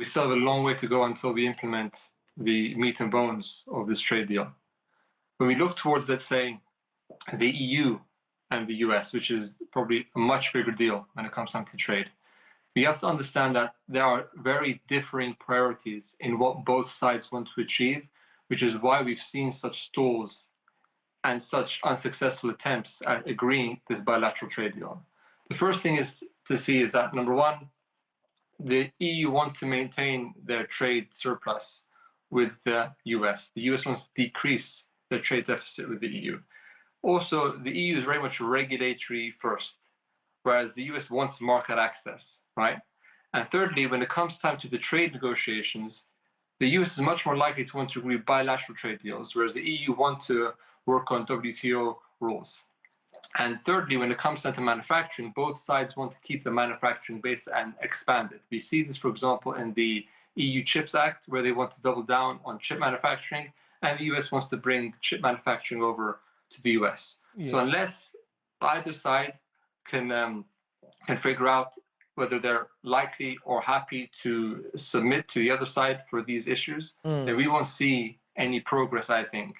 We still have a long way to go until we implement the meat and bones of this trade deal. When we look towards, let's say, the EU and the US, which is probably a much bigger deal when it comes down to trade, we have to understand that there are very differing priorities in what both sides want to achieve, which is why we've seen such stalls and such unsuccessful attempts at agreeing this bilateral trade deal. The first thing is to see is that, number one, the EU want to maintain their trade surplus with the US. The US wants to decrease their trade deficit with the EU. Also, the EU is very much regulatory first, whereas the US wants market access, right? And thirdly, when it comes time to the trade negotiations, the US is much more likely to want to agree bilateral trade deals, whereas the EU want to work on WTO rules. And thirdly, when it comes down to manufacturing, both sides want to keep the manufacturing base and expand it. We see this, for example, in the EU Chips Act, where they want to double down on chip manufacturing, and the US wants to bring chip manufacturing over to the US. So unless either side can figure out whether they're likely or happy to submit to the other side for these issues, then we won't see any progress, I think,